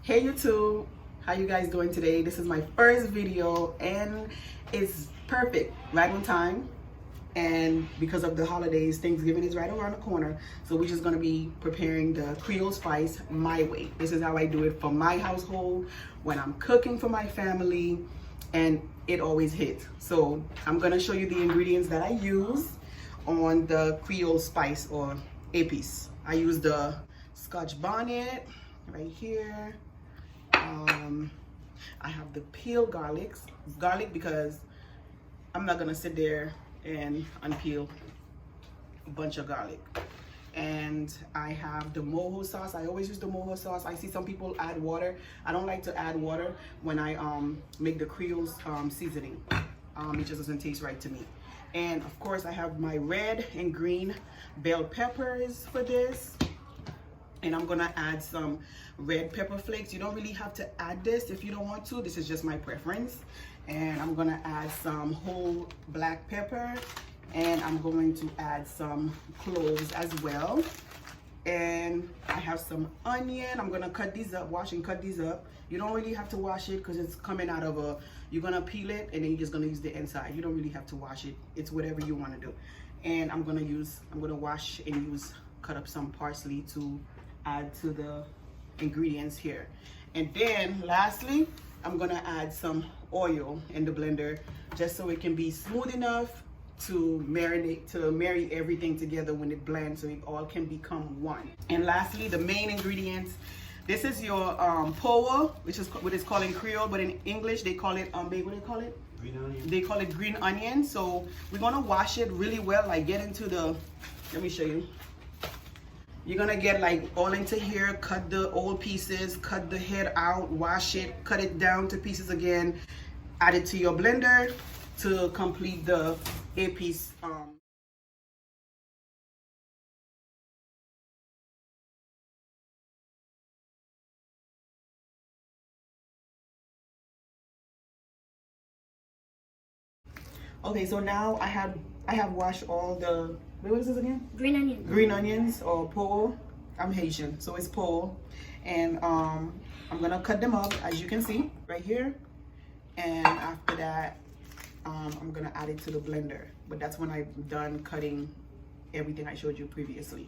Hey YouTube, how you guys doing today? This is my first video and it's perfect, right on time. And because of the holidays, Thanksgiving is right around the corner. So we're just gonna be preparing the Creole spice my way. This is how I do it for my household, when I'm cooking for my family, and it always hits. So I'm gonna show you the ingredients that I use on the Creole spice or Epis. I use the Scotch bonnet right here. I have the peeled garlic because I'm not gonna sit there and unpeel a bunch of garlic. And I have the mojo sauce. I always use the mojo sauce. I see some people add water. I don't like to add water when I make the Creole seasoning. It just doesn't taste right to me. And of course I have my red and green bell peppers for this. And I'm gonna add some red pepper flakes. You don't really have to add this if you don't want to. This is just my preference. And I'm gonna add some whole black pepper, and I'm going to add some cloves as well. And I have some onion. I'm gonna cut these up, wash and cut these up. You don't really have to wash it because it's coming out of you're gonna peel it and then you're just gonna use the inside. You don't really have to wash it. It's whatever you wanna do. And I'm gonna wash and cut up some parsley to add to the ingredients here. And then lastly, I'm gonna add some oil in the blender just so it can be smooth enough to marry everything together when it blends, so it all can become one. And lastly, the main ingredients. This is your poa, which is what it's called in Creole, but in English they call it babe, what do they call it? Green onion. They call it green onion. So we're gonna wash it really well, like get into the, let me show you. You're gonna get like all into here, cut the old pieces, cut the head out, wash it, cut it down to pieces again, add it to your blender to complete the Epis. Okay, so now I have washed all the, what is this again? Green onion. Green onions or pole. I'm Haitian, so it's pole. And I'm gonna cut them up, as you can see right here. And after that, I'm gonna add it to the blender. But that's when I'm done cutting everything I showed you previously.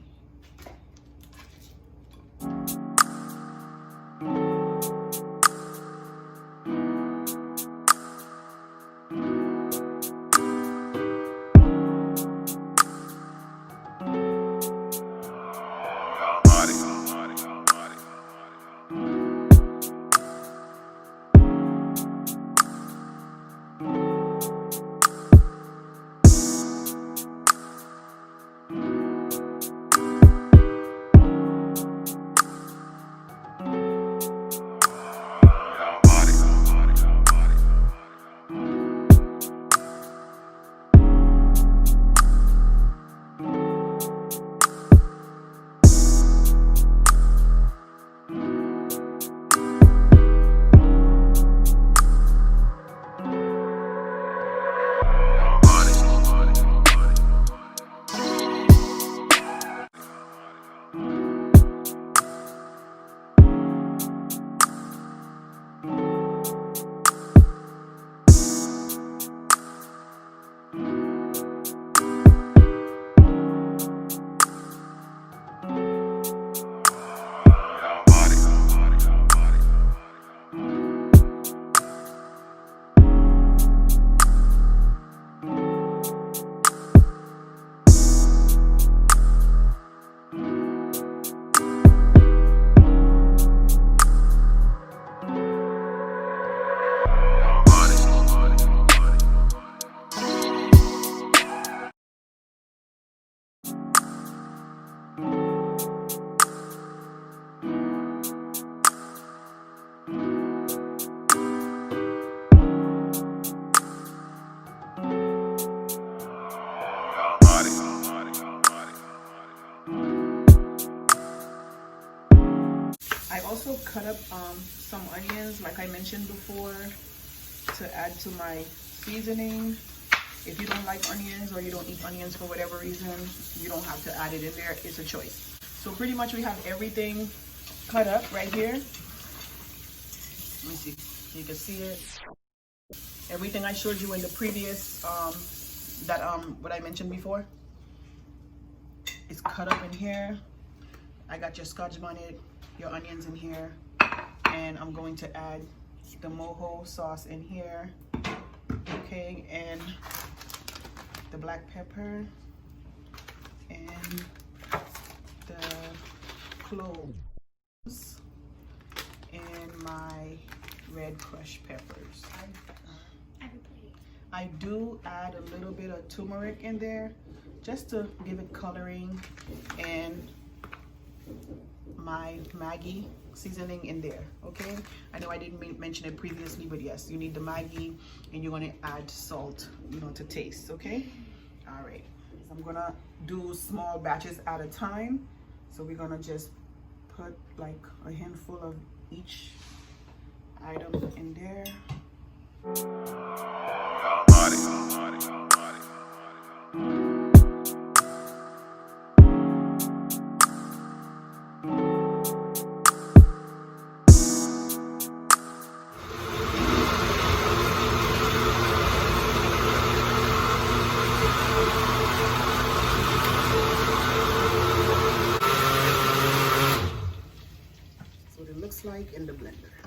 I also cut up some onions, like I mentioned before, to add to my seasoning. If you don't like onions or you don't eat onions for whatever reason, you don't have to add it in there. It's a choice. So pretty much we have everything cut up right here. juicy. You can see it. Everything I showed you in the previous, what I mentioned before, is cut up in here. I got your scotch bonnet, your onions in here, and I'm going to add the mojo sauce in here, okay, and the black pepper and the cloves and my red crushed peppers. I do add a little bit of turmeric in there just to give it coloring, and my Maggi seasoning in there, okay? I know I didn't mention it previously, but yes, you need the Maggi, and you're gonna add salt, to taste, okay? All right, so I'm gonna do small batches at a time. So we're gonna just put like a handful of each item in there. What it looks like in the blender.